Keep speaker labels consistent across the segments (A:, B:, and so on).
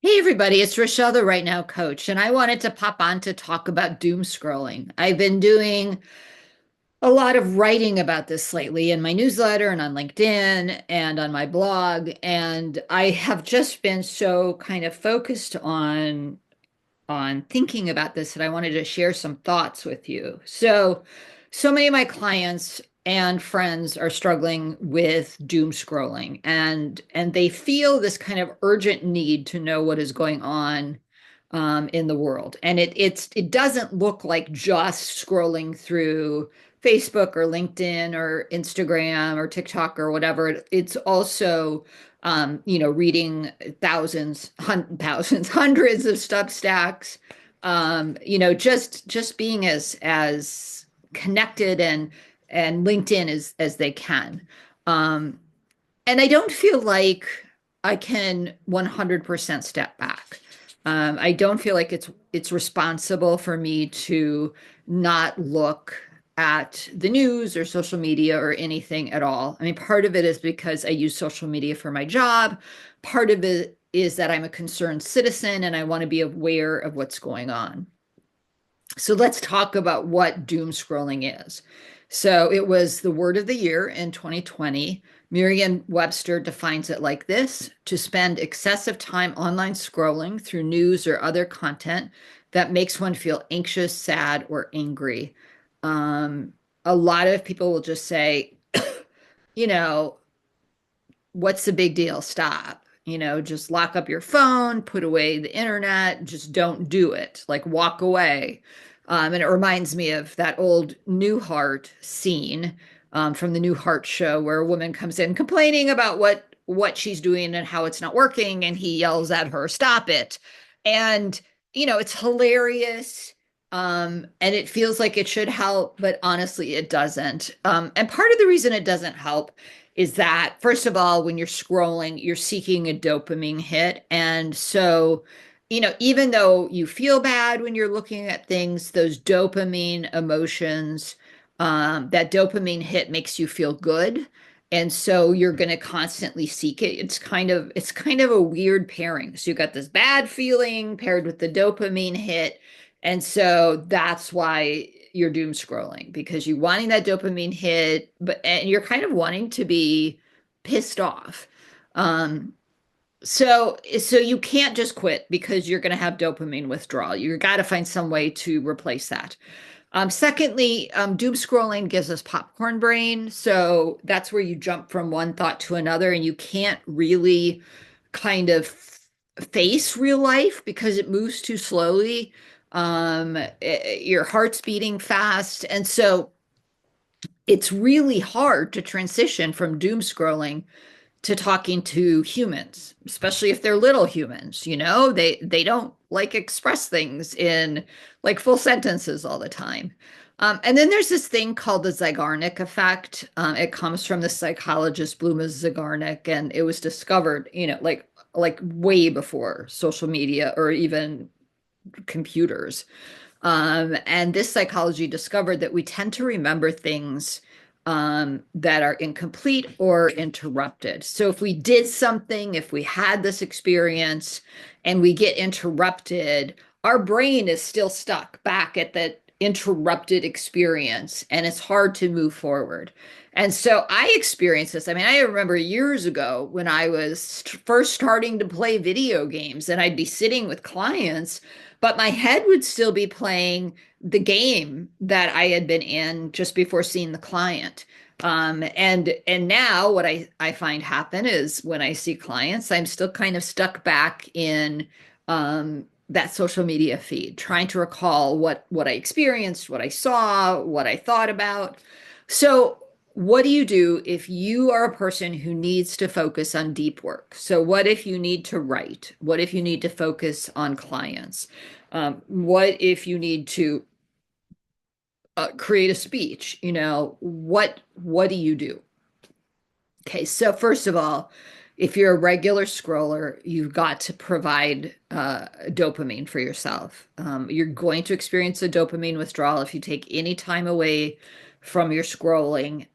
A: Hey everybody, it's Rochelle, the Right Now Coach, and I wanted to pop on to talk about doom scrolling. I've been doing a lot of writing about this lately in my newsletter and on LinkedIn and on my blog, and I have just been so kind of focused on thinking about this that I wanted to share some thoughts with you. So many of my clients and friends are struggling with doom scrolling and they feel this kind of urgent need to know what is going on in the world. And it doesn't look like just scrolling through Facebook or LinkedIn or Instagram or TikTok or whatever. It's also reading thousands, hundreds of Substacks, just being as connected and LinkedIn as they can. Um, and I don't feel like I can 100% step back. I don't feel like it's responsible for me to not look at the news or social media or anything at all. I mean, part of it is because I use social media for my job. Part of it is that I'm a concerned citizen and I want to be aware of what's going on. So let's talk about what doom scrolling is. So it was the word of the year in 2020. Merriam-Webster defines it like this: to spend excessive time online scrolling through news or other content that makes one feel anxious, sad, or angry. Um, a lot of people will just say, you know, what's the big deal? Stop. Just lock up your phone, put away the internet, just don't do it. Like walk away. And it reminds me of that old Newhart scene from the Newhart show where a woman comes in complaining about what she's doing and how it's not working, and he yells at her, "Stop it!" And it's hilarious. And it feels like it should help, but honestly, it doesn't. And part of the reason it doesn't help is that, first of all, when you're scrolling, you're seeking a dopamine hit. And so, even though you feel bad when you're looking at things, those dopamine emotions, that dopamine hit makes you feel good. And so you're going to constantly seek it. It's kind of a weird pairing. So you got this bad feeling paired with the dopamine hit. And so that's why you're doom scrolling, because you're wanting that dopamine hit, and you're kind of wanting to be pissed off. Um, so you can't just quit because you're going to have dopamine withdrawal. You got to find some way to replace that. Secondly, doom scrolling gives us popcorn brain. So that's where you jump from one thought to another, and you can't really kind of face real life because it moves too slowly. Your heart's beating fast. And so it's really hard to transition from doom scrolling to talking to humans, especially if they're little humans. They don't like express things in like full sentences all the time. And then there's this thing called the Zeigarnik effect. It comes from the psychologist Bluma Zeigarnik, and it was discovered, like way before social media or even computers. And this psychology discovered that we tend to remember things that are incomplete or interrupted. So if we did something, if we had this experience and we get interrupted, our brain is still stuck back at that interrupted experience, and it's hard to move forward. And so I experienced this. I mean, I remember years ago when I was first starting to play video games, and I'd be sitting with clients, but my head would still be playing the game that I had been in just before seeing the client. And now what I find happen is when I see clients, I'm still kind of stuck back in that social media feed, trying to recall what I experienced, what I saw, what I thought about. So what do you do if you are a person who needs to focus on deep work? So what if you need to write? What if you need to focus on clients? What if you need to create a speech? What do you do? Okay, so first of all, if you're a regular scroller, you've got to provide dopamine for yourself. You're going to experience a dopamine withdrawal if you take any time away from your scrolling.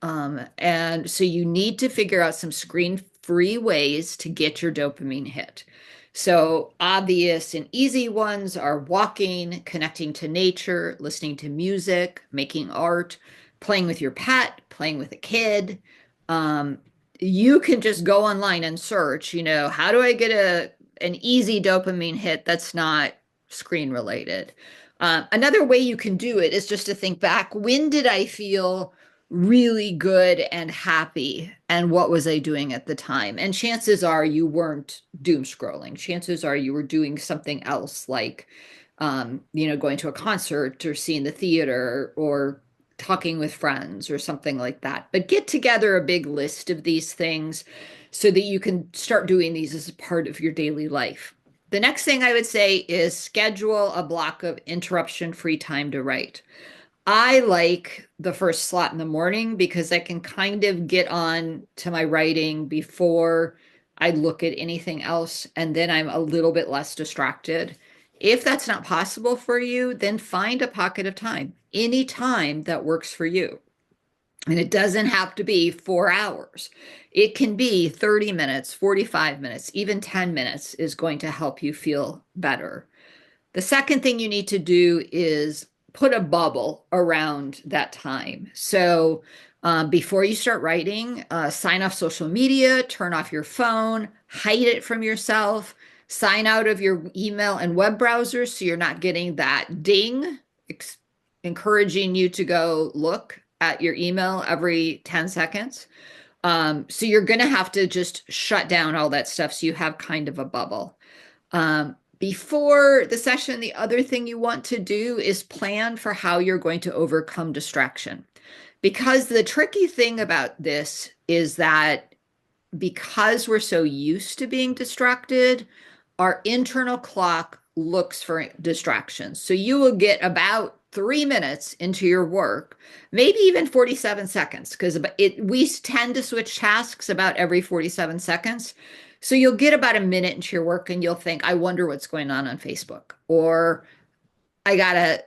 A: And so you need to figure out some screen-free ways to get your dopamine hit. So, obvious and easy ones are walking, connecting to nature, listening to music, making art, playing with your pet, playing with a kid. Um, you can just go online and search, how do I get an easy dopamine hit that's not screen related? Another way you can do it is just to think back, when did I feel really good and happy, and what was I doing at the time? And chances are you weren't doom scrolling. Chances are you were doing something else, like going to a concert or seeing the theater or talking with friends or something like that. But get together a big list of these things so that you can start doing these as a part of your daily life. The next thing I would say is schedule a block of interruption free time to write. I like the first slot in the morning because I can kind of get on to my writing before I look at anything else, and then I'm a little bit less distracted. If that's not possible for you, then find a pocket of time, any time that works for you. And it doesn't have to be 4 hours. It can be 30 minutes, 45 minutes, even 10 minutes is going to help you feel better. The second thing you need to do is put a bubble around that time. So before you start writing, sign off social media, turn off your phone, hide it from yourself, sign out of your email and web browser so you're not getting that ding encouraging you to go look at your email every 10 seconds. So you're going to have to just shut down all that stuff so you have kind of a bubble. Before the session, the other thing you want to do is plan for how you're going to overcome distraction. Because the tricky thing about this is that because we're so used to being distracted, our internal clock looks for distractions. So you will get about 3 minutes into your work, maybe even 47 seconds, because we tend to switch tasks about every 47 seconds. So you'll get about a minute into your work and you'll think, I wonder what's going on Facebook, or I gotta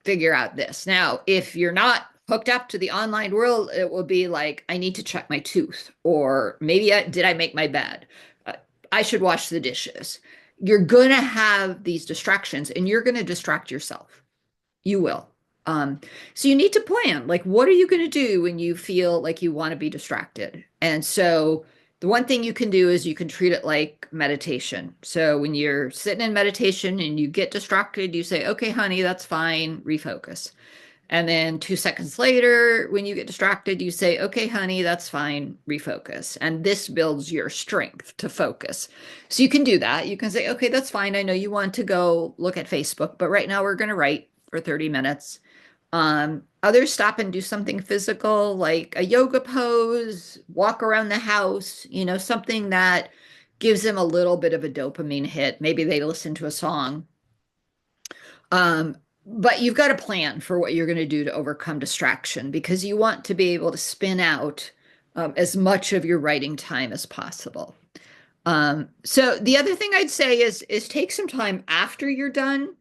A: figure out this. Now, if you're not hooked up to the online world, it will be like, I need to check my tooth, or maybe did I make my bed? Uh, I should wash the dishes. You're going to have these distractions and you're going to distract yourself. You will. So you need to plan, like, what are you going to do when you feel like you want to be distracted? And so the one thing you can do is you can treat it like meditation. So when you're sitting in meditation and you get distracted, you say, okay, honey, that's fine, refocus. And then 2 seconds later, when you get distracted, you say, okay, honey, that's fine, refocus. And this builds your strength to focus. So you can do that. You can say, okay, that's fine. I know you want to go look at Facebook, but right now we're going to write for 30 minutes. Others stop and do something physical, like a yoga pose, walk around the house, something that gives them a little bit of a dopamine hit. Maybe they listen to a song. But you've got a plan for what you're going to do to overcome distraction, because you want to be able to spin out as much of your writing time as possible. So the other thing I'd say is take some time after you're done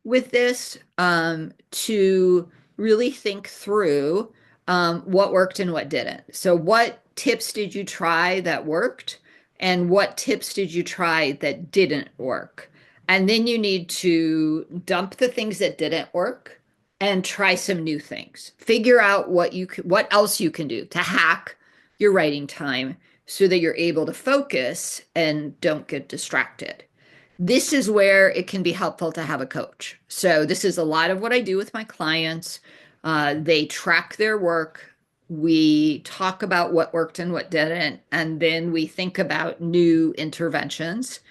A: with this to really think through what worked and what didn't. So what tips did you try that worked, and what tips did you try that didn't work? And then you need to dump the things that didn't work and try some new things. Figure out what else you can do to hack your writing time so that you're able to focus and don't get distracted. This is where it can be helpful to have a coach. So this is a lot of what I do with my clients. They track their work. We talk about what worked and what didn't, and then we think about new interventions.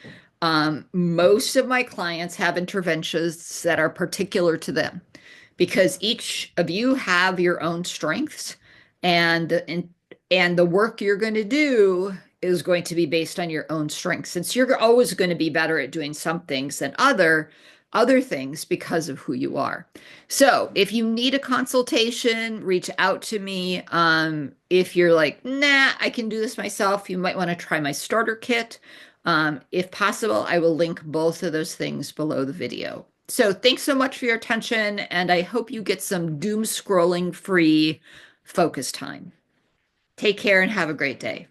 A: Most of my clients have interventions that are particular to them, because each of you have your own strengths, and the work you're going to do is going to be based on your own strengths, since you're always going to be better at doing some things than other things because of who you are. So if you need a consultation, reach out to me. If you're like, nah, I can do this myself, you might want to try my starter kit. If possible, I will link both of those things below the video. So thanks so much for your attention, and I hope you get some doom scrolling free focus time. Take care and have a great day.